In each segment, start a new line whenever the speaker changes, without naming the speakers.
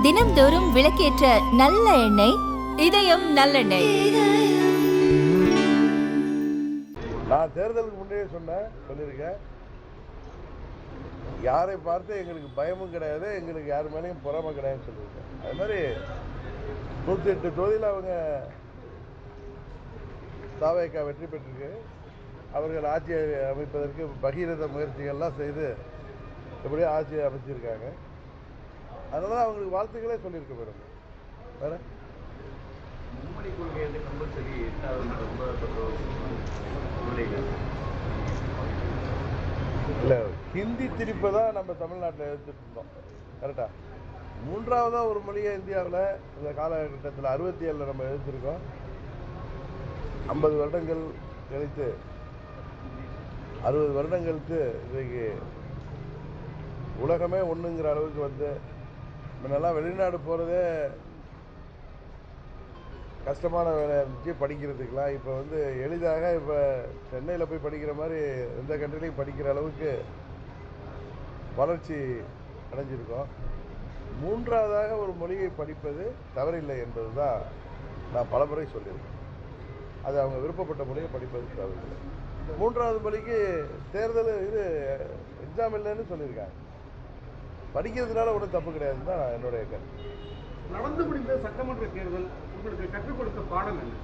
தினம்தோறும் விளக்கேற்ற நல்ல எண்ணெய் இதயம் நல்லெண்ணெய்.
நான் தேர்தலுக்கு முன்னே சொல்லியிருக்கேன், யாரை பார்த்து எங்களுக்கு பயமும் கிடையாது, எங்களுக்கு யார் மேலேயும் பொறாமை கிடையாதுன்னு சொல்லியிருக்கேன். அது மாதிரி 108 தொகுதியில் அவங்க தாவேகா வெற்றி பெற்றிருக்கு. அவர்கள் ஆட்சி அமைப்பதற்கு பகீரத முயற்சிகள்லாம் செய்து எப்படியோ ஆட்சியை அமைச்சிருக்காங்க. அதனால தான் அவங்களுக்கு வாழ்த்துக்களே சொல்லியிருக்க போகிறோம். வேற
மும்மொழி கொள்கை வந்து கம்பல்சரி
இல்லை, ஹிந்தி திணிப்பை தான் நம்ம தமிழ்நாட்டில் எடுத்துட்டு இருந்தோம். கரெக்டா? மூன்றாவதாக ஒரு மொழியை இந்தியாவில் இந்த காலகட்டத்தில் 67 நம்ம எடுத்திருக்கோம். 50 வருடங்கள் கழித்து 60 வருடங்களுக்கு இன்றைக்கு உலகமே ஒன்றுங்கிற அளவுக்கு வந்து முன்னெல்லாம் வெளிநாடு போகிறதே கஷ்டமான வேலை இருந்துச்சு படிக்கிறதுக்கெலாம். இப்போ வந்து எளிதாக இப்போ சென்னையில் போய் படிக்கிற மாதிரி எந்த கண்ட்ரிலையும் படிக்கிற அளவுக்கு வளர்ச்சி அடைஞ்சிருக்கோம். மூன்றாவதாக ஒரு மொழியை படிப்பது தவறில்லை என்பது தான் நான் பலமுறை சொல்லியிருக்கேன். அது அவங்க விருப்பப்பட்ட மொழியை படிப்பது தவறில்லை. மூன்றாவது மொழிக்கு தேர்தல் எக்ஸாம் இல்லைன்னு சொல்லியிருக்காங்க. படிக்கிறதுனால ஒன்றும் தப்பு கிடையாதுன்னு தான் என்னுடைய கருத்து.
நடந்து முடிந்த சட்டமன்ற தேர்தல் உங்களுக்கு கற்றுக் கொடுத்த பாடம் என்ன?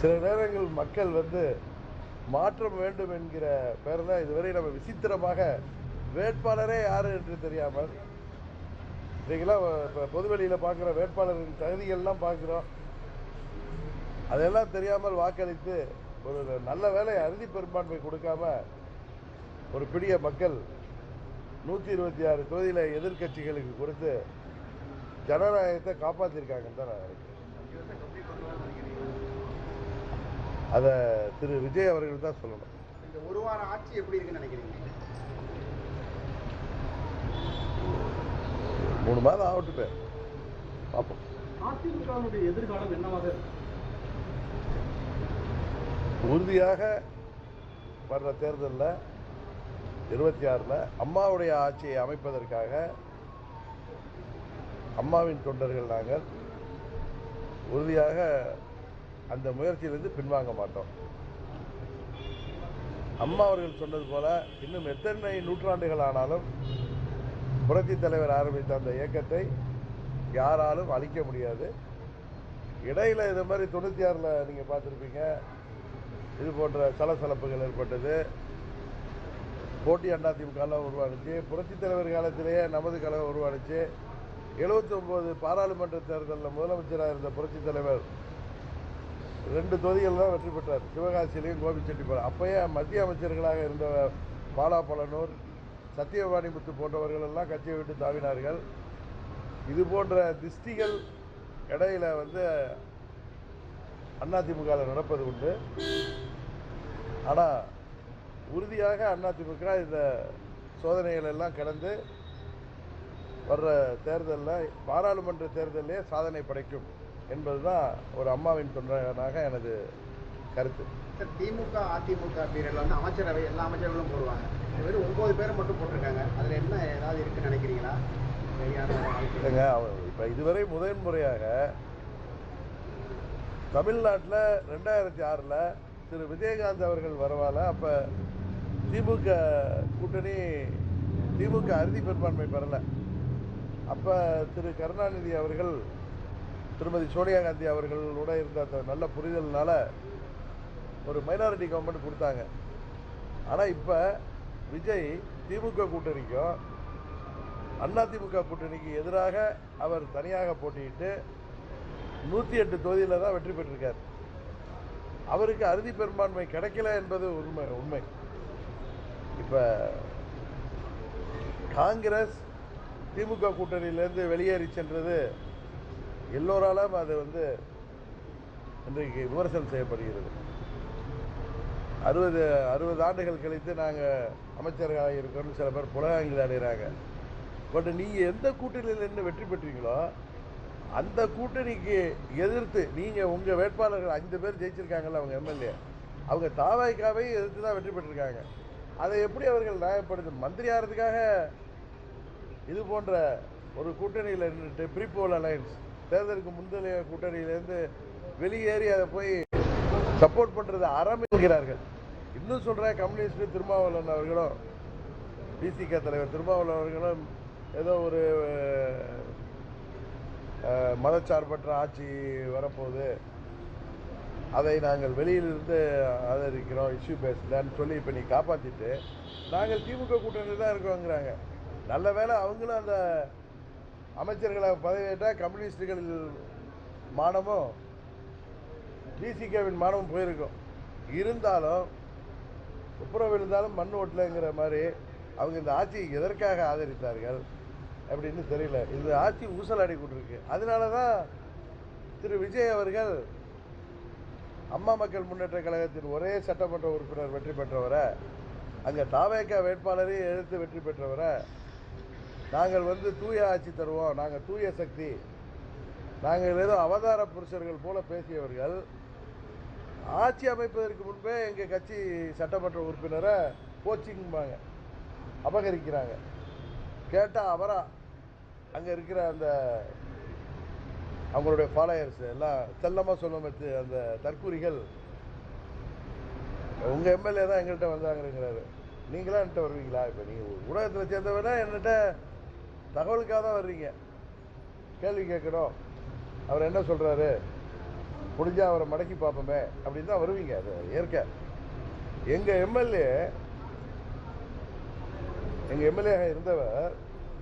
சில நேரங்கள் மக்கள் வந்து மாற்றம் வேண்டும் என்கிற பேரில் இதுவரை நம்ம விசித்திரமாக வேட்பாளரே யார் என்று தெரியாமல் இன்றைக்கெல்லாம் இப்போ பொதுவெளியில் பார்க்குற வேட்பாளரின் தகுதிகள்லாம் பார்க்குறோம். அதெல்லாம் தெரியாமல் வாக்களித்து ஒரு நல்ல வேலை அறுதி பெரும்பான்மை கொடுக்காம ஒரு பிடிய மக்கள் 126 தொகுதியில் எதிர்கட்சிகளுக்கு கொடுத்து ஜனநாயகத்தை காப்பாற்றிருக்காங்கன்னு தான் நான் நினைக்கிறேன். அதை திரு விஜய் அவர்கள் தான் சொல்லணும்.
இந்த ஒரு வார ஆட்சி எப்படி இருக்குன்னு நினைக்கிறீங்க?
3 மாதம் ஆகட்டுமே, பார்ப்போம்.
அதிமுகவுடைய எதிர்காலம் என்னவாக இருக்கு?
உறுதியாக வர்ற தேர்தலில் 26ல் அம்மாவுடைய ஆட்சியை அமைப்பதற்காக அம்மாவின் தொண்டர்கள் நாங்கள் உறுதியாக அந்த முயற்சியிலிருந்து பின்வாங்க மாட்டோம். அம்மா அவர்கள் சொன்னது போல இன்னும் எத்தனை நூற்றாண்டுகள் ஆனாலும் புரட்சித் தலைவர் ஆரம்பித்த அந்த இயக்கத்தை யாராலும் அழிக்க முடியாது. இடையில் இது மாதிரி 96ல் நீங்கள் பார்த்துருப்பீங்க, இது போன்ற சலசலப்புகள் ஏற்பட்டது. போட்டி அதிமுகலாம் உருவானுச்சு. புரட்சித் தலைவர் காலத்திலேயே நமது கழகம் உருவானுச்சு. 79 பாராளுமன்ற தேர்தலில் முதலமைச்சராக இருந்த புரட்சித் தலைவர் 2 தொகுதிகள் தான் வெற்றி பெற்றார், சிவகாசியிலையும் கோபிச்செட்டிப்பாளையம். அப்போயே மத்திய அமைச்சர்களாக இருந்த பாலா பழனூர், சத்தியவாணி முத்து போன்றவர்கள் எல்லாம் கட்சியை விட்டு தாவினார்கள். இது போன்ற திஷ்டிகள் இடையில வந்து அதிமுகவில் நடப்பது உண்டு. ஆனால் உறுதியாக அதிமுக இந்த சோதனைகள் எல்லாம் கடந்து வர்ற தேர்தலில் பாராளுமன்ற தேர்தலே சாதனை படைக்கும் என்பதுதான் ஒரு அம்மாவின் தொண்டனாக எனது கருத்து.
திமுக அதிமுக பீரியட்ல வந்து அமைச்சரவை எல்லா அமைச்சர்களும் போடுவாங்க, வெறும் 9 பேரை மட்டும் போட்டிருக்காங்க. அதில் என்ன ஏதாவது இருக்குன்னு நினைக்கிறீங்களா?
இல்லைங்க, இப்போ இதுவரை முதன்முறையாக தமிழ்நாட்டில் 2006ல் திரு விஜயகாந்த் அவர்கள் வரவால அப்போ திமுக கூட்டணி திமுக அறுதி பெரும்பான்மை பெறலை. அப்போ திரு கருணாநிதி அவர்கள் திருமதி சோனியா காந்தி அவர்களோட இருந்த அந்த நல்ல புரிதல்னால ஒரு மைனாரிட்டி கவர்மெண்ட் கொடுத்தாங்க. ஆனால் இப்போ விஜய் திமுக கூட்டணிக்கும் அதிமுக கூட்டணிக்கு எதிராக அவர் தனியாக போட்டியிட்டு 108 தொகுதியில் தான் வெற்றி பெற்றிருக்கார். அவருக்கு அறுதி பெரும்பான்மை கிடைக்கல என்பது உண்மை. இப்போ காங்கிரஸ் திமுக கூட்டணியிலேருந்து வெளியேறி சென்றது எல்லோராலும் அது வந்து இன்றைக்கு விமர்சனம் செய்யப்படுகிறது. 60 ஆண்டுகள் கழித்து நாங்கள் அமைச்சராக இருக்கோம்னு சில பேர் புலகாங்கில் அடைகிறாங்க. பட் நீங்கள் எந்த கூட்டணியில் நின்று வெற்றி பெற்றீங்களோ அந்த கூட்டணிக்கு எதிர்த்து நீங்கள் உங்கள் வேட்பாளர்கள் 5 பேர் ஜெயிச்சிருக்காங்கல்ல, அவங்க எம்எல்ஏ, அவங்க தாவேகாவை எதிர்த்து தான் வெற்றி பெற்றிருக்காங்க. அதை எப்படி அவர்கள் நியாயப்படுத்த? மந்திரி ஆகிறதுக்காக இது போன்ற ஒரு கூட்டணியில் நின்றுட்டு ப்ரீபோல் அலையன்ஸ் தேர்தலுக்கு முந்தைய கூட்டணியிலேருந்து வெளியேறி அதை போய் சப்போர்ட் பண்ணுறது அறம் என்கிறார்கள். இன்னும் சொல்கிற கம்யூனிஸ்ட் திருமாவளவன் அவர்களும் பிசிக தலைவர் திருமாவளவன் அவர்களும் ஏதோ ஒரு மதச்சார்பற்ற ஆட்சி வரப்போகுது, அதை நாங்கள் வெளியிலிருந்து ஆதரிக்கிறோம், இஷ்யூ பேஸ்டான்னு சொல்லி இப்போ நீ காப்பாற்றிட்டு நாங்கள் திமுக கூட்டணியில் தான் இருக்கோங்கிறாங்க. நல்ல வேளை அவங்களும் அந்த அமைச்சர்களை பதவியேற்றால் கம்யூனிஸ்டுகள் மானமும் பிசிகவின் மானமும் போயிருக்கும். இருந்தாலும் துப்புரவு விழுந்தாலும் மண் ஓட்டலைங்கிற மாதிரி அவங்க இந்த ஆட்சியை எதற்காக ஆதரித்தார்கள் அப்படின்னு தெரியல. இந்த ஆட்சி ஊசலாடி கொண்டிருக்கு. அதனால தான் திரு விஜய் அவர்கள் அம்மா மக்கள் முன்னேற்ற கழகத்தின் ஒரே சட்டமன்ற உறுப்பினர் வெற்றி பெற்றவரை, அங்கே தாவேக வேட்பாளரை எதிர்த்து வெற்றி பெற்றவரை, நாங்கள் தூய ஆட்சி தருவோம், நாங்கள் தூய சக்தி, நாங்கள் ஏதோ அவதார புருஷர்கள் போல பேசியவர்கள் ஆட்சி அமைப்பதற்கு முன்பே எங்கள் கட்சி சட்டமன்ற உறுப்பினரை கோச்சிங்பாங்க, அபகரிக்கிறாங்க. கேட்டால் அவரா அங்கே இருக்கிற அந்த அவங்களுடைய ஃபாலோயர்ஸ் எல்லாம் செல்லமாக சொல்லும் அந்த தற்கூரிகள் உங்கள் எம்எல்ஏ தான் எங்கள்கிட்ட வந்தாங்கிறாரு. நீங்களாம் என்கிட்ட வருவீங்களா? இப்போ நீங்கள் ஊடகத்தில் சேர்ந்தவனா என்கிட்ட தகவலுக்காக தான் வர்றீங்க, கேள்வி கேட்கணும், அவர் என்ன சொல்கிறாரு முடிஞ்சால் அவரை மடக்கி பார்ப்போமே அப்படின்னு தான் வருவீங்க. அது ஏற்க எங்கள் எம்எல்ஏ இருந்தவர்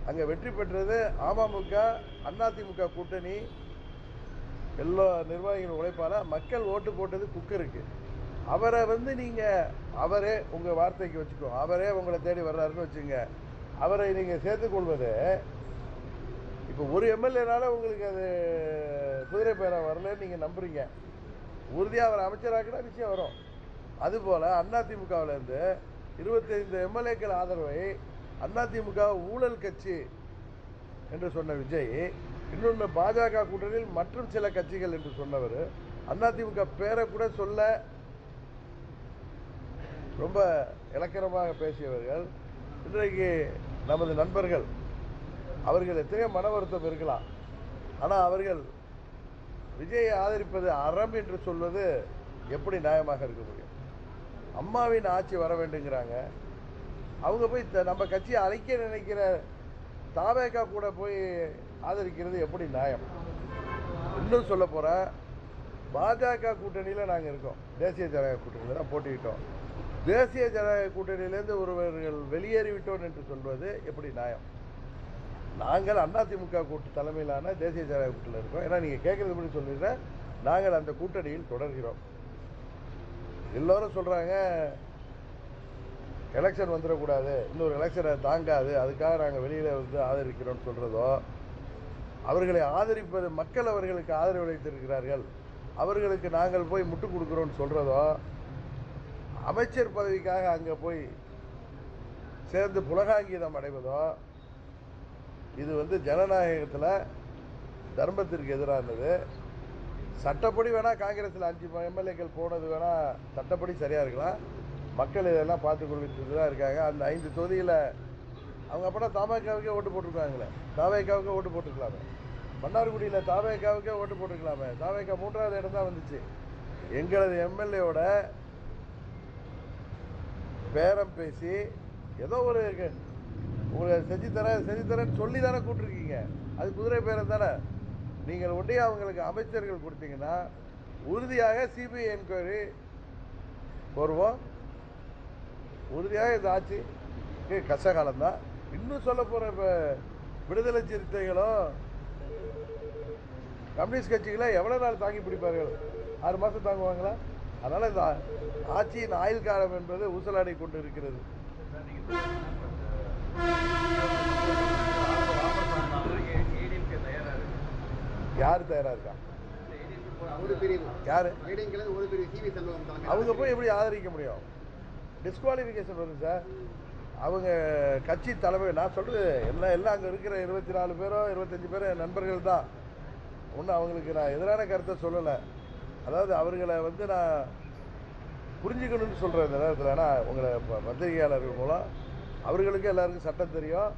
அங்கே வெற்றி பெற்றது அமமுக அதிமுக கூட்டணி எல்லா நிர்வாகிகள் உழைப்பால மக்கள் ஓட்டு போட்டது குக்கருக்கு. அவரை நீங்கள் அவரே உங்கள் வார்த்தைக்கு வச்சுக்கோ, அவரே உங்களை தேடி வர்றாருன்னு வச்சுங்க, அவரை நீங்கள் சேர்த்துக்கொள்வது இப்போ ஒரு எம்எல்ஏனால உங்களுக்கு அது குதிரை பேரா வரலன்னு நீங்கள் நம்புறீங்க. உறுதியாக அவர் அமைச்சராக்கினா நிச்சயம் வரும். அதுபோல் அதிமுகவிலேருந்து 25 எம்எல்ஏக்கள் ஆதரவை அதிமுக ஊழல் கட்சி என்று சொன்ன விஜய், இன்னொன்று பாஜக கூட்டணியில் மற்றும் சில கட்சிகள் என்று சொன்னவர், அதிமுக பேரை கூட சொல்ல ரொம்ப இலக்கணமாக பேசியவர்கள் இன்றைக்கு நமது நண்பர்கள். அவர்கள் எத்தனையோ மன வருத்தம் இருக்கலாம், ஆனால் அவர்கள் விஜயை ஆதரிப்பது அறம் என்று சொல்வது எப்படி நியாயமாக இருக்க முடியும்? அம்மாவின் ஆட்சி வர வேண்டுங்கிறாங்க, அவங்க போய் நம்ம கட்சியை அழைக்க நினைக்கிற தாவேகா கூட போய் ஆதரிக்கிறது எப்படி நியாயம்? இன்னும் சொல்ல போகிறேன், பாஜக கூட்டணியில் நாங்கள் இருக்கோம், தேசிய ஜனநாயக கூட்டணியில் தான் போட்டிக்கிட்டோம். தேசிய ஜனநாயக கூட்டணியிலேருந்து ஒருவர்கள் வெளியேறிவிட்டோம் என்று சொல்வது எப்படி நியாயம்? நாங்கள் அதிமுக கூட்டு தலைமையிலான தேசிய ஜனநாயக கூட்டணியில் இருக்கோம். ஏன்னா நீங்கள் கேட்குறது எப்படி சொல்லிடுறேன், நாங்கள் அந்த கூட்டணியில் தொடர்கிறோம். எல்லோரும் சொல்கிறாங்க எலெக்ஷன் வந்துடக்கூடாது, இன்னொரு எலெக்ஷனை தாங்காது, அதுக்காக நாங்கள் வெளியில் ஆதரிக்கிறோம்னு சொல்கிறதோ, அவர்களை ஆதரிப்பது மக்கள் அவர்களுக்கு ஆதரவு அளித்திருக்கிறார்கள், அவர்களுக்கு நாங்கள் போய் முட்டு கொடுக்குறோன்னு சொல்கிறதோ, அமைச்சர் பதவிக்காக அங்கே போய் சேர்ந்து புலகாங்கீதம் அடைவதோ, இது ஜனநாயகத்தில் தர்மத்திற்கு எதிரானது. சட்டப்படி வேணால் காங்கிரஸில் 5 எம்எல்ஏக்கள் போனது வேணால் சட்டப்படி சரியாக இருக்கலாம், மக்கள் இதெல்லாம் பார்த்து கொள்ளிட்டு தான் இருக்காங்க. அந்த 5 தொகுதியில் அவங்க அப்போனா தாவேகாவுக்கே ஓட்டு போட்டிருக்காங்களே, தாவேகாவுக்கே ஓட்டு போட்டிருக்கலாமே, மன்னார்குடியில் தாவேகாவுக்கே ஓட்டு போட்டிருக்கலாமே, தாவேகா 3வது இடம் தான் வந்துச்சு. எங்களது எம்எல்ஏவோட பேரம் பேசி ஏதோ ஒரு செஞ்சுத்தரேன்னு சொல்லி தானே கூப்பிட்டுருக்கீங்க, அது குதிரை பேரம் தானே. நீங்கள் ஒன்றே அவங்களுக்கு அமைச்சர்கள் கொடுத்தீங்கன்னா உறுதியாக சிபிஐ என்கொயரி வருவோம், உறுதியாக இந்த ஆட்சி கஷ்டகாலம்தான். இன்னும் சொல்ல போகிற இப்போ விடுதலை சிறுத்தைகளும் கம்யூனிஸ்ட் கட்சிகளை எவ்வளோ நாள் தாங்கி பிடிப்பார்கள்? 6 மாதம் தாங்குவாங்களா? அதனால் இந்த ஆட்சியின் ஆயுள் காலம் என்பது ஊசலாடி கொண்டு இருக்கிறது. யார் தயாரா இருக்கா? யாரு? அவங்க போய் எப்படி ஆதரிக்க முடியும்? டிஸ்குவாலிஃபிகேஷன் வரும் சார். அவங்க கட்சி தலைமை, நான் சொல்றது எல்லாம் அங்கே இருக்கிற 24 பேரோ 25 பேரோ என் நண்பர்கள் தான். ஒன்றும் அவங்களுக்கு நான் எதிரான கருத்தை சொல்லலை. அதாவது அவர்களை நான் புரிஞ்சுக்கணும்னு சொல்கிறேன் இந்த நேரத்தில். ஏன்னா உங்களை பத்திரிகையாளர்கள் மூலம் அவர்களுக்கு எல்லாருக்கும் சட்டம் தெரியும்,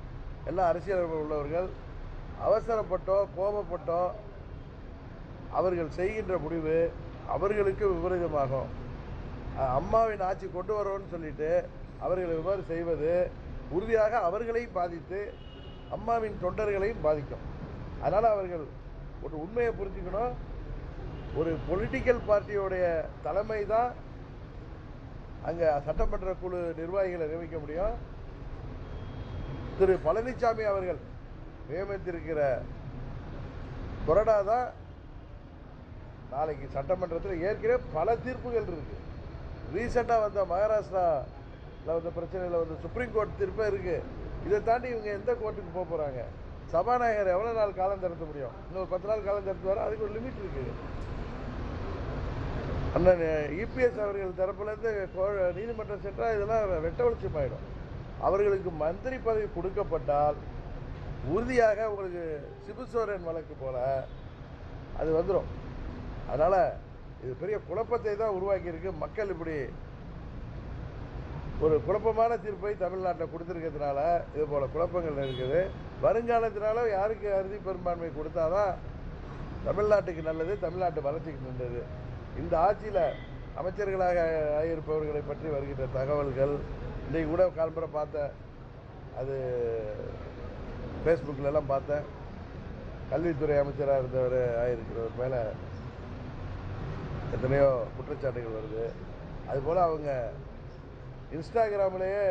எல்லாம் அரசியல் உள்ளவர்கள். அவசரப்பட்டோ கோபப்பட்டோ அவர்கள் செய்கின்ற முடிவு அவர்களுக்கு விபரீதமாகும். அம்மாவின் ஆட்சி கொண்டு வரோன்னு சொல்லிட்டு அவர்கள் இவ்வாறு செய்வது உறுதியாக அவர்களையும் பாதித்து அம்மாவின் தொண்டர்களையும் பாதிக்கும். அதனால் அவர்கள் ஒரு உண்மையை புரிஞ்சுக்கணும். ஒரு பொலிட்டிக்கல் பார்ட்டியோடைய தலைமை தான் அங்கே சட்டமன்ற குழு நிர்வாகிகளை நியமிக்க முடியும். திரு பழனிசாமி அவர்கள் நியமித்திருக்கிற கொறடா தான் நாளைக்கு சட்டமன்றத்தில் ஏற்கனவே பல தீர்ப்புகள் இருக்குது. ரீசெண்டாக வந்த மகாராஷ்டிராவில் வந்த பிரச்சனையில் வந்து சுப்ரீம் கோர்ட் தீர்ப்பே இருக்குது. இதை தாண்டி இவங்க எந்த கோர்ட்டுக்கு போக போகிறாங்க? சபாநாயகர் எவ்வளோ நாள் காலம் திறத்த முடியும்? இன்னொரு 10 நாள் காலம் திறத்து வர அதுக்கு ஒரு லிமிட் இருக்குது. அண்ணன் இபிஎஸ் அவர்கள் தரப்புலேருந்து நீதிமன்றம் சென்றால் இதெல்லாம் வெட்ட வெளிச்சமாயிடும். அவர்களுக்கு மந்திரி பதவி கொடுக்கப்பட்டால் உறுதியாக உங்களுக்கு சிபுசோரன் வழக்கு போல அது வந்துடும். அதனால் இது பெரிய குழப்பத்தை தான் உருவாக்கியிருக்கு. மக்கள் இப்படி ஒரு குழப்பமான தீர்ப்பை தமிழ்நாட்டில் கொடுத்துருக்கிறதுனால இது போல் குழப்பங்கள் இருக்குது. வருங்காலத்தினால யாருக்கு அறுதி பெரும்பான்மை கொடுத்தாதான் தமிழ்நாட்டுக்கு நல்லது, தமிழ்நாட்டு வளர்ச்சிக்கு நல்லது. இந்த ஆட்சியில் அமைச்சர்களாக ஆகியிருப்பவர்களை பற்றி வருகின்ற தகவல்கள் இன்றைக்கு கூட காலம்புரை பார்த்தேன், அது ஃபேஸ்புக்கிலலாம் பார்த்தேன். கல்வித்துறை அமைச்சராக இருந்தவர் ஆகியிருக்கிறவர் மேலே எத்தனையோ குற்றச்சாட்டுகள் வருது. அதுபோல் அவங்க இன்ஸ்டாகிராம்லேயே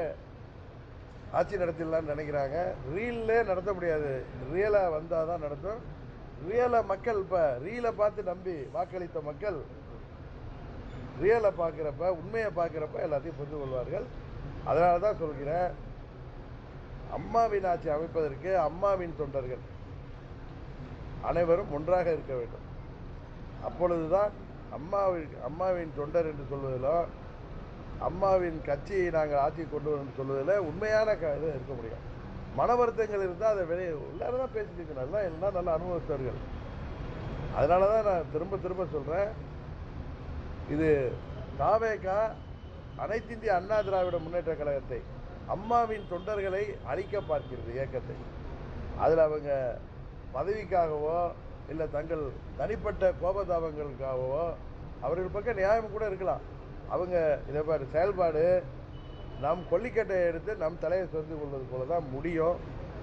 ஆட்சி நடத்திடலான்னு நினைக்கிறாங்க. ரீல்லே நடத்த முடியாது, ரியலாக வந்தால் தான் நடத்தும். ரியலாக மக்கள் இப்போ ரீலை பார்த்து நம்பி வாக்களித்த மக்கள் ரியலை பார்க்குறப்ப, உண்மையை பார்க்குறப்ப எல்லாத்தையும் புரிந்து கொள்வார்கள். அதனால தான் சொல்கிறேன், அம்மாவின் ஆட்சி அமைப்பதற்கு அம்மாவின் தொண்டர்கள் அனைவரும் ஒன்றாக இருக்க வேண்டும். அப்பொழுதுதான் அம்மாவின் தொண்டர் என்று சொல்வதிலோ அம்மாவின் கட்சியை நாங்கள் ஆட்சி கொண்டு வரோம் சொல்வதில் உண்மையான இது இருக்க முடியும். மன வருத்தங்கள் இருந்தால் அதை வெளியே எல்லாரும் தான் பேசிட்டு எல்லாம் நல்ல அனுபவித்தவர்கள். அதனால தான் நான் திரும்ப திரும்ப சொல்கிறேன், இது தாவேகா அனைத்து இந்திய அண்ணா திராவிட முன்னேற்ற கழகத்தை அம்மாவின் தொண்டர்களை அழிக்க பார்க்கிறது இயக்கத்தை. அதில் அவங்க பதவிக்காகவோ இல்லை தங்கள் தனிப்பட்ட கோபதாபங்களுக்காகவோ அவர்கள் பக்கம் நியாயம் கூட இருக்கலாம். அவங்க இதை மாதிரி செயல்பாடு நம் கொல்லிக்கட்டையை எடுத்து நம் தலையை சொரிந்து கொள்வது போல தான் முடியும்.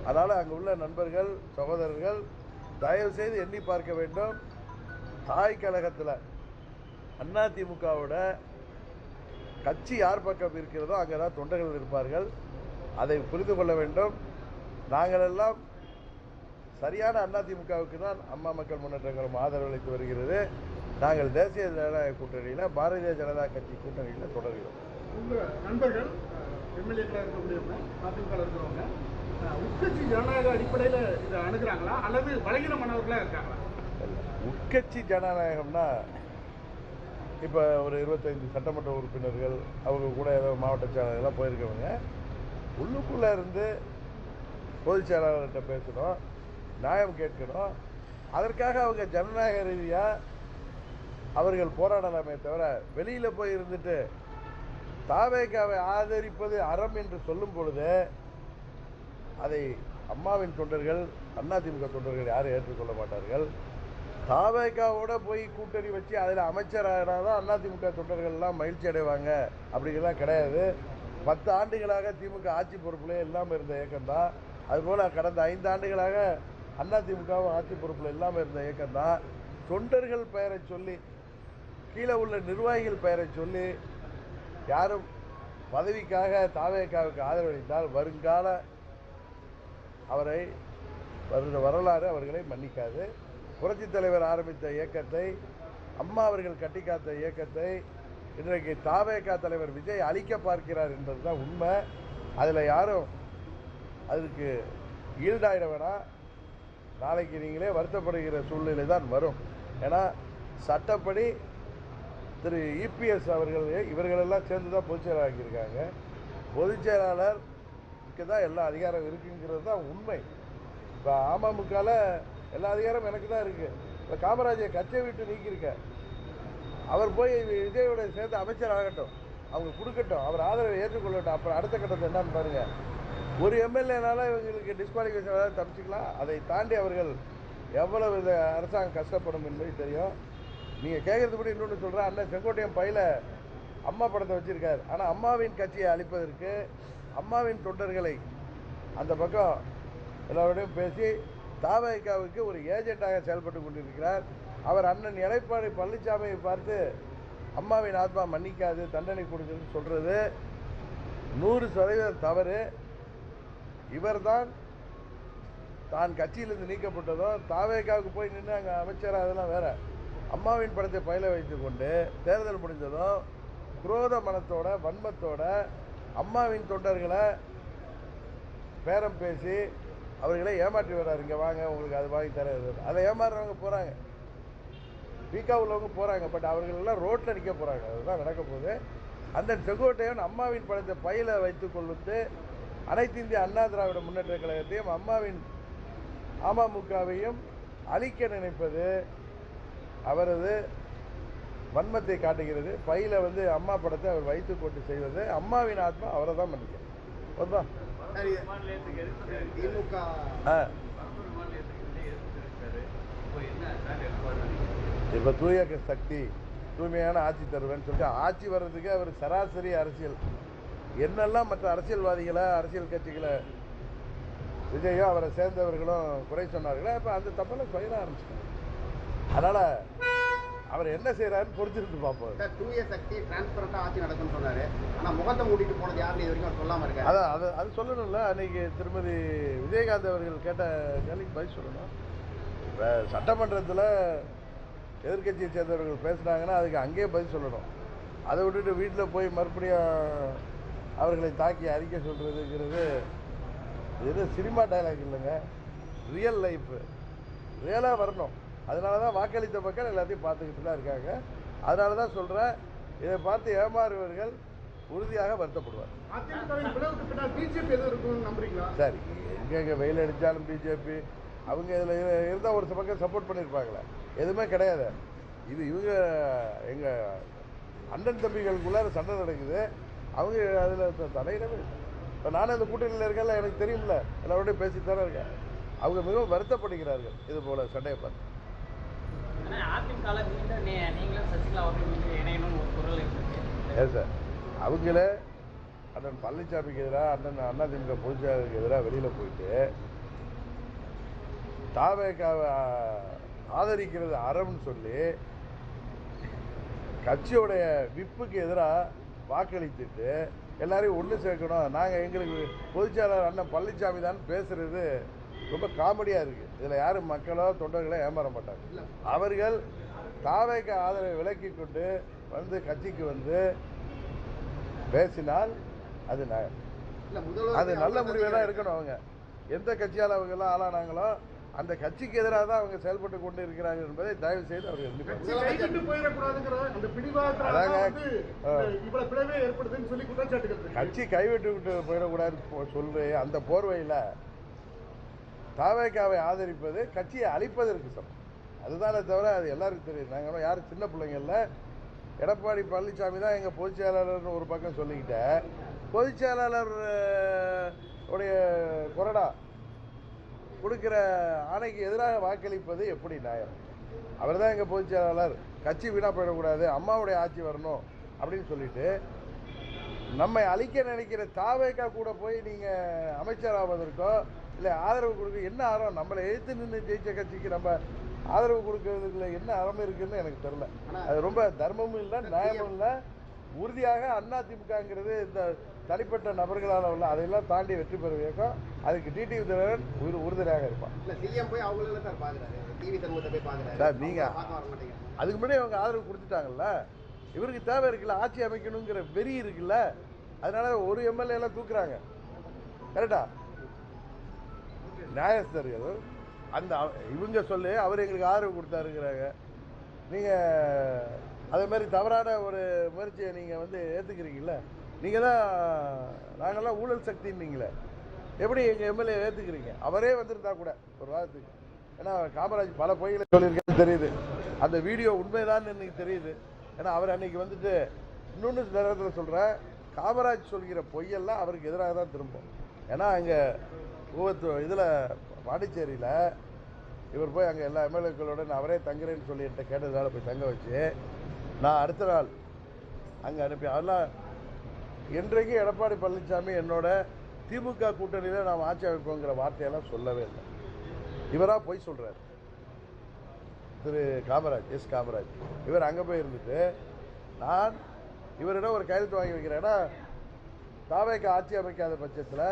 அதனால் அங்கே உள்ள நண்பர்கள் சகோதரர்கள் தயவுசெய்து எண்ணி பார்க்க வேண்டும். தாய் கழகத்தில் அதிமுகவோட கட்சி யார் பக்கம் இருக்கிறதோ அங்கே தான் தொண்டர்கள் இருப்பார்கள். அதை புரிந்து கொள்ள வேண்டும். நாங்கள் எல்லாம் சரியான அதிமுகவுக்கு தான் அம்மா மக்கள் முன்னேற்ற கழகம் ஆதரவு அளித்து வருகிறது. நாங்கள் தேசிய ஜனநாயக கூட்டணியில் பாரதிய ஜனதா கட்சி கூட்டணியில் தொடர்கிறோம்.
உங்கள் நண்பர்கள் எம்எல்ஏக்களாக இருக்கக்கூடியவங்க அதிமுக இருக்கிறவங்க உட்கட்சி ஜனநாயக அடிப்படையில் இதை அணுகிறாங்களா அல்லது பலகீனமானவர்களாக இருக்காங்களா?
உட்கட்சி ஜனநாயகம்னா இப்போ ஒரு 25 சட்டமன்ற உறுப்பினர்கள் அவங்க கூட ஏதோ மாவட்ட செயலாளர்கள்லாம் போயிருக்கவங்க உள்ளுக்குள்ளே இருந்து பொதுச் செயலாளர்கிட்ட பேசணும், நியாயம் கேட்கணும். அதற்காக அவங்க ஜனநாயக ரீதியாக அவர்கள் போராடலாமே தவிர வெளியில் போய் இருந்துட்டு தாவேகாவை ஆதரிப்பது அறம் என்று சொல்லும் பொழுது அதை அம்மாவின் தொண்டர்கள் அதிமுக தொண்டர்கள் யாரும் ஏற்றுக்கொள்ள மாட்டார்கள். தாவேகாவோட போய் கூட்டணி வச்சு அதில் அமைச்சரானால் தான் அதிமுக தொண்டர்கள்லாம் மகிழ்ச்சி அடைவாங்க அப்படிங்கிறலாம் கிடையாது. 10 ஆண்டுகளாக திமுக ஆட்சி பொறுப்பில் இல்லாமல் இருந்த இயக்கம்தான். அதுபோல் கடந்த 5 ஆண்டுகளாக அதிமுகவும் ஆட்சி பொறுப்பில் இல்லாமல் இருந்த இயக்கம்தான். தொண்டர்கள் பெயரை சொல்லி கீழே உள்ள நிர்வாகிகள் பெயரை சொல்லி யாரும் பதவிக்காக தாவேகாவுக்கு ஆதரவளித்தால் வருங்கால அவரை வரலாறு அவர்களை மன்னிக்காது. புரட்சித் தலைவர் ஆரம்பித்த இயக்கத்தை, அம்மா அவர்கள் கட்டிக்காத்த இயக்கத்தை இன்றைக்கு தாவேகா தலைவர் விஜய் அழிக்க பார்க்கிறார் என்பது தான் உண்மை. அதில் யாரும் அதுக்கு ஈல்டாயிட வேணாம். நாளைக்கு நீங்களே வருத்தப்படுகிற சூழ்நிலை தான் வரும். ஏன்னா சட்டப்படி திரு இபிஎஸ் அவர்கள் இவர்களெல்லாம் சேர்ந்து தான் பொதுச் செயலாளர் ஆக்கியிருக்காங்க. பொதுச் செயலாளருக்கு தான் எல்லா அதிகாரம் இருக்குங்கிறது தான் உண்மை. இப்போ அமமுகவில் எல்லா அதிகாரம் எனக்கு தான் இருக்குது. இப்போ காமராஜை கட்சியை விட்டு நீக்கியிருக்க, அவர் போய் விஜயோட சேர்ந்து அமைச்சர் ஆகட்டும். அவங்க கொடுக்கட்டும், அவர் ஆதரவை ஏற்றுக்கொள்ளட்டும். அப்புறம் அடுத்த கட்டத்தை என்னன்னு பாருங்கள். ஒரு எம்எல்ஏனால இவங்களுக்கு டிஸ்குவாலிஃபிகேஷன் தப்பிச்சுக்கலாம். அதை தாண்டி அவர்கள் எவ்வளவு இந்த அரசாங்கம் கஷ்டப்படும் என்பது தெரியும். நீங்கள் கேட்குறதுபடி இன்னொன்று சொல்கிறேன். அண்ணன் செங்கோட்டையன் பையில அம்மா படத்தை வச்சுருக்கார். ஆனால் அம்மாவின் கட்சியை அழிப்பதற்கு அம்மாவின் தொண்டர்களை அந்த பக்கம் எல்லோருடையும் பேசி தாவேகாவுக்கு ஒரு ஏஜென்ட்டாக செயல்பட்டு கொண்டிருக்கிறார். அவர் அண்ணன் எடப்பாடி பழனிசாமியை பார்த்து அம்மாவின் ஆத்மா மன்னிக்காது, தண்டனை கொடுக்குதுன்னு சொல்கிறது 100% தவறு. இவர்தான் தான் கட்சியிலிருந்து நீக்கப்பட்டதோ தாவேகாவுக்கு போய் நின்று அங்கே அமைச்சராக அதெல்லாம் வேற. அம்மாவின் படத்தை பயில வைத்து கொண்டு தேர்தல் முடிஞ்சதும் குரோத மனத்தோட வன்மத்தோட அம்மாவின் தொண்டர்களை பேரம் பேசி அவர்களை ஏமாற்றி வர்றாரு. இங்கே வாங்க, உங்களுக்கு அது வாங்கி தர, அதை ஏமாறுறவங்க போகிறாங்க, வீக்கா உள்ளவங்க போகிறாங்க. பட் அவர்களெல்லாம் ரோட்டில் நிற்க போகிறாங்க. அதுதான் நடக்க போகுது. அந்த செங்கோட்டையன் அம்மாவின் படத்தை பையில வைத்துக் கொள்வது அனைத்து இந்திய அண்ணா திராவிட முன்னேற்ற கழகத்தையும் அம்மாவின் அமமுகவையும் அழிக்க நினைப்பது அவரது வன்மத்தை காட்டுகிறது. பையில அம்மா படத்தை அவர் வைத்து கொண்டு செய்வது அம்மாவின் ஆத்மா அவரை தான் மன்னிக்கும்.
திமுக
இப்போ தூய சக்தி தூய்மையான ஆட்சி தருவேன்னு சொல்லிட்டு ஆட்சி வர்றதுக்கு அவர் சராசரி அரசியல் என்னெல்லாம் மற்ற அரசியல்வாதிகளை அரசியல் கட்சிகளை விஜயோ அவரை சேர்ந்தவர்களும் குறை சொன்னார்களே, இப்போ அந்த தப்பெல்லாம் சொல்ல ஆரம்பிச்சிட்டாங்க. அதனால் அவர் என்ன செய்கிறாருன்னு பொறுத்திருந்து பார்ப்போம்.
தூய சக்தி டிரான்ஸ்பரண்டாக ஆட்சி நடக்கும்னு சொன்னார். ஆனால் முகத்தை மூடிட்டு போனது யாருன்னு இது வரைக்கும் அவர் சொல்லாமல் இருக்காரு.
அதான் அது சொல்லணும்ல. அன்றைக்கி திருமதி விஜயகாந்த் அவர்கள் கேட்ட கேள்விக்கு பதில் சொல்லணும். இப்போ சட்டமன்றத்தில் எதிர்கட்சியை சேர்ந்தவர்கள் பேசுனாங்கன்னா அதுக்கு அங்கேயே பதில் சொல்லணும். அதை விட்டுட்டு வீட்டில் போய் மறுபடியும் அவர்களை தாக்கி அறிக்கை சொல்கிறதுங்கிறது இது சினிமா டைலாக் இல்லைங்க, ரியல் லைஃப். ரியலாக வரணும். அதனால தான் வாக்களித்த மக்கள் எல்லாத்தையும் பார்த்துக்கிட்டு தான் இருக்காங்க. அதனால தான் சொல்கிறேன், இதை பார்த்து ஏமாறுவர்கள் உறுதியாக வருத்தப்படுவார். சரி, எங்கெங்கே வெயில் அடித்தாலும் பிஜேபி அவங்க இதில் இருந்தால் ஒரு பக்கம் சப்போர்ட் பண்ணியிருப்பாங்களே, எதுவுமே கிடையாது. இவங்க எங்கள் அண்ணன் தம்பிகளுக்குள்ளார சண்டை நடக்குது. அவங்க அதில் தலையிடவே இல்லை. இப்போ நானும் இந்த கூட்டணியில் இருக்கல, எனக்கு தெரியும்ல, எல்லாரோடையும் பேசித்தானே இருக்கேன். அவங்க மிகவும் வருத்தப்படுகிறார்கள் இது போல் சண்டையை பார்த்து. ஏன் சார், அவங்களே அண்ணன் பழனிசாமிக்கு எதிராக அண்ணன் அதிமுக பொதுச்செயலாளருக்கு எதிராக வெளியில் போயிட்டு தாவேகாவை ஆதரிக்கிறது அறம்னு சொல்லி கட்சியோடைய விப்புக்கு எதிராக வாக்களித்துட்டு எல்லாரையும் ஒன்று சேர்க்கணும், நாங்கள் எங்களுக்கு பொதுச்செயலாளர் அண்ணன் பழனிசாமி தான் பேசுகிறது ரொம்ப காமெடியாக இருக்குது. இதில் யாரும் மக்களோ தொண்டர்களோ ஏமாற மாட்டாங்க. அவர்கள் தாவேகா ஆதரவை விலக்கி கொண்டு கட்சிக்கு பேசினால் அது அது நல்ல முடிவை தான் இருக்கணும். அவங்க எந்த கட்சியால் அவங்கெல்லாம் ஆளானாங்களோ அந்த கட்சிக்கு எதிராக தான் அவங்க செயல்பட்டு கொண்டு இருக்கிறார்கள் என்பதை தயவு செய்து அவர்கள் கட்சி கைவிட்டு போயிடக்கூடாதுன்னு சொல்லி அந்த போர்வையில் தாவேகாவை ஆதரிப்பது கட்சியை அழிப்பதற்கு சமம். அதுதானே தவிர அது எல்லாருக்கும் தெரியும். நாங்கள் யாரும் சின்ன பிள்ளைங்க இல்லை. எடப்பாடி பழனிசாமி தான் எங்கள் பொதுச் செயலாளர்னு ஒரு பக்கம் சொல்லிக்கிட்டேன். பொதுச் செயலாளர் உடைய கொறடா கொடுக்குற ஆணைக்கு எதிராக வாக்களிப்பது எப்படி நியாயம்? அவர் தான் எங்கள் பொதுச் செயலாளர், கட்சி வீணாக போயிடக்கூடாது, அம்மாவுடைய ஆட்சி வரணும் அப்படின்னு சொல்லிட்டு நம்மை அழிக்க நினைக்கிற தாவேகா கூட போய் நீங்கள் அமைச்சராவதற்கோ இல்லை ஆதரவு கொடுக்க என்ன அறம்? நம்மளை எழுத்து நின்று ஜெயிச்ச கட்சிக்கு நம்ம ஆதரவு கொடுக்கறதுல என்ன அறம் இருக்குன்னு எனக்கு தெரியல. அது ரொம்ப தர்மமும் இல்லை, நியாயமும் இல்லை. உறுதியாக அதிமுகங்கிறது இந்த தனிப்பட்ட நபர்களால் உள்ள அதையெல்லாம் தாண்டி வெற்றி பெற வைக்கும். அதுக்கு டிடிவி தினகரன் உறுதுணையாக இருப்பான். சார் நீங்கள் அதுக்கு முன்னாடி அவங்க ஆதரவு கொடுத்துட்டாங்கல்ல, இவருக்கு தேவை இருக்குல்ல, ஆட்சி அமைக்கணுங்கிற வெறி இருக்குல்ல, அதனால ஒரு எம்எல்ஏ எல்லாம் தூக்குறாங்க. கரெக்டா? நியாயஸ்தர்கள் அந்த இவங்க சொல்லி அவர் எங்களுக்கு ஆதரவு கொடுத்தாருங்கிறாங்க. நீங்கள் அதே மாதிரி தவறான ஒரு முயற்சியை நீங்கள் ஏற்றுக்கிறீங்கள. நீங்கள் தான் நாங்கள்லாம் ஊழல் சக்தின்னீங்களே, எப்படி எங்கள் எம்எல்ஏ ஏற்றுக்கிறீங்க? அவரே வந்திருந்தா கூட ஒரு வாரத்துக்கு, ஏன்னா காமராஜ் பல பொய்களை சொல்லியிருக்கேன்னு தெரியுது, அந்த வீடியோ உண்மைதான் இன்னைக்கு தெரியுது. ஏன்னா அவர் அன்னைக்கு இன்னொன்று நேரத்தில் சொல்கிறேன், காமராஜ் சொல்கிற பொய்யெல்லாம் அவருக்கு எதிராக தான் திரும்பும். ஏன்னா அங்கே இதில் பாண்டிச்சேரியில் இவர் போய் அங்கே எல்லா எம்எல்ஏக்களோட நான் அவரே தங்குறேன்னு சொல்லி என்கிட்ட கேட்டதால் போய் தங்க வச்சு நான் அடுத்த நாள் அங்கே அனுப்பி அதெல்லாம் என்றைக்கும் எடப்பாடி பழனிசாமி என்னோட திமுக கூட்டணியில் நாம் ஆட்சி அமைப்போங்கிற வார்த்தையெல்லாம் சொல்லவே இல்லை. இவராக போய் சொல்கிறார் திரு காமராஜ், எஸ் காமராஜ். இவர் அங்கே போய் இருந்துட்டு நான் இவரிடம் ஒரு கையெழுத்து வாங்கி வைக்கிறேன். ஏன்னா தாவேக்கு ஆட்சி அமைக்காத பட்சத்தில்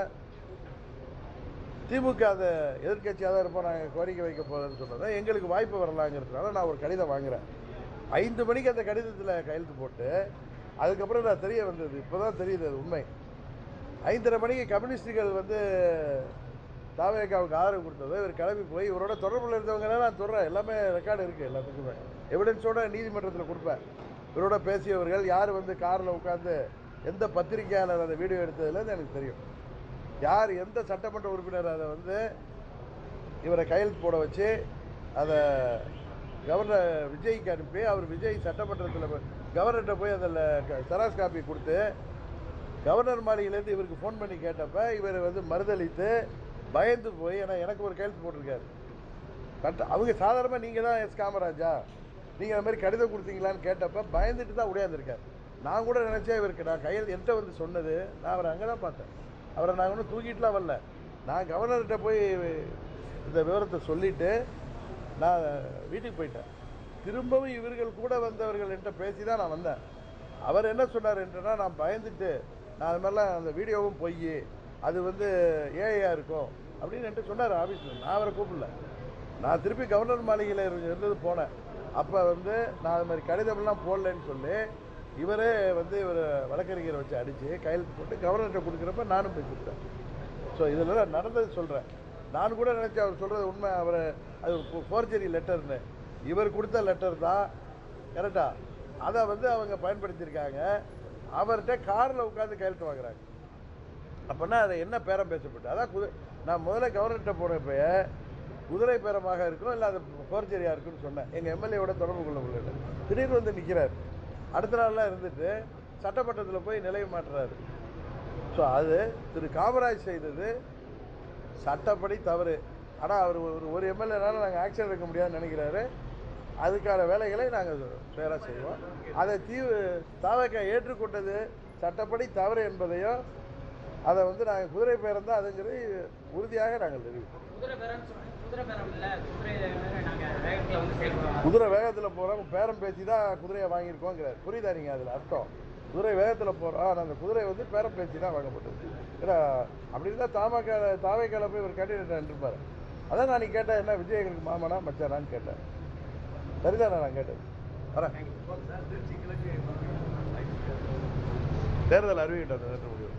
திமுக அதை எதிர்கட்சியாக தான் இருப்போம், நாங்கள் கோரிக்கை வைக்க போகிறேன்னு சொன்னதை எங்களுக்கு வாய்ப்பு வரலாங்கிறதுனால நான் ஒரு கடிதம் வாங்குகிறேன். 5 மணிக்கு அந்த கடிதத்தில் கையெழுத்து போட்டு அதுக்கப்புறம் நான் தெரிய வந்தது, இப்போ தான் தெரியுது அது உண்மை. 5:30 மணிக்கு கம்யூனிஸ்டுகள் தாவேக்காவுக்கு ஆதரவு கொடுத்தது. இவர் கிளம்பி போய் இவரோட தொடர்பில் இருந்தவங்க நான் சொல்கிறேன், எல்லாமே ரெக்கார்டு இருக்குது, எல்லாத்துக்குமே எவிடன்ஸோட நீதிமன்றத்தில் கொடுப்பேன். இவரோட பேசியவர்கள் யார் காரில் உட்காந்து எந்த பத்திரிகையாளர் அதை வீடியோ எடுத்ததுலேருந்து எனக்கு தெரியும். யார் எந்த சட்டமன்ற உறுப்பினர் அதை இவரை கையெழுத்து போட வச்சு அதை கவர்னர் விஜய்க்கு அனுப்பி அவர் விஜய் சட்டமன்றத்தில் கவர்னர்கிட்ட போய் அதில் செராக்ஸ் காப்பி கொடுத்து கவர்னர் மாளிகையிலேருந்து இவருக்கு ஃபோன் பண்ணி கேட்டப்போ இவர் மறுதளித்து பயந்து போய், ஏன்னா எனக்கு ஒரு கையெழுத்து போட்டிருக்காரு. அவங்க சாதாரணமாக நீங்கள் தான் எஸ் காமராஜா, நீங்கள் அது மாதிரி கடிதம் கொடுத்தீங்களான்னு கேட்டப்போ பயந்துட்டு தான் உடையாந்துருக்கார். நான் கூட நினச்சேன் இவருக்கு நான் கையெழுத்து என்கிட்ட சொன்னது, நான் அவரை அங்கே தான் பார்த்தேன். அவரை நாங்கள் ஒன்றும் தூக்கிட்டுலாம் வரல. நான் கவர்னர்கிட்ட போய் இந்த விவரத்தை சொல்லிவிட்டு நான் வீட்டுக்கு போயிட்டேன். திரும்பவும் இவர்கள் கூட வந்தவர்கள் என்கிட்ட பேசி தான் நான் வந்தேன். அவர் என்ன சொன்னார் என்றுனா, நான் பயந்துட்டு நான் அது மாதிரிலாம் அந்த வீடியோவும் பொய், அது ஏஐயாக இருக்கும் அப்படின்னு என்கிட்ட சொன்னார் ஆஃபீஸில். நான் அவரை கூப்பிடல, நான் திருப்பி கவர்னர் மாளிகையில் இருந்தது போனேன். அப்போ நான் அது மாதிரி கடிதமெல்லாம் போடலன்னு சொல்லி இவரே இவர் வழக்கறிஞரை வச்சு அடித்து கையெழுத்து போட்டு கவர்னர்கிட்ட கொடுக்குறப்ப நானும் போய் கொடுத்தேன். ஸோ இதில் நடந்தது சொல்கிறேன். நான் கூட நினச்சேன் அவர் சொல்கிறது உண்மை, அவர் அது ஃபோர்ஜரி லெட்டர்னு. இவர் கொடுத்த லெட்டர் தான் கரெக்டாக, அதை அவங்க பயன்படுத்தியிருக்காங்க. அவர்கிட்ட காரில் உட்காந்து கையெழுத்து வாங்குறாங்க. அப்படின்னா அதை என்ன பேரம் பேசப்பட்டு, அதான் நான் முதல்ல கவர்னர்கிட்ட போனப்போ குதிரை பேரமாக இருக்கும், இல்லை அது ஃபோர்ஜரியாக இருக்குன்னு சொன்னேன். எங்கள் எம்எல்ஏவோட தொடர்பு கொள்ள முடியல. திடீர்னு நிற்கிறார். அடுத்த நாள்லாம் இருந்துட்டு சட்டமன்றத்தில் போய் நிலையை மாற்றுறாரு. ஸோ அது திரு காமராஜ் செய்தது சட்டப்படி தவறு. ஆனால் அவர் ஒரு எம்எல்ஏனால நாங்கள் ஆக்ஷன் எடுக்க முடியாதுன்னு நினைக்கிறாரு. அதுக்கான வேலைகளை நாங்கள் ஃபேராக செய்வோம். அதை தாவேக்கா ஏற்றுக்கொண்டது சட்டப்படி தவறு என்பதையும் அதை நாங்கள் குதிரை பேரம் தான் அதுங்கிறது உறுதியாக நாங்கள் தெரிவிப்போம். குதிரை வேகத்தில் போகிறோம், பேரம் பேசி தான் குதிரையை வாங்கியிருக்கோங்கிறார். புரியுதா நீங்கள் அதில் அர்த்தம்? குதிரை வேகத்தில் போகிறோம், ஆனால் அந்த குதிரை பேரம் பேசி தான் வாங்கப்பட்டது. ஏன்னா அப்படி இருந்தால் தாவேக்கால போய் ஒரு கேண்டிடேட் இருப்பார். அதான் நான் கேட்டேன், என்ன விஜய் எங்களுக்கு மாமனா மச்சானான்னு கேட்டேன். சரிதான் நான் கேட்டேன். வரேன். தேர்தல் அறிவிக்கிட்டது முடியும்.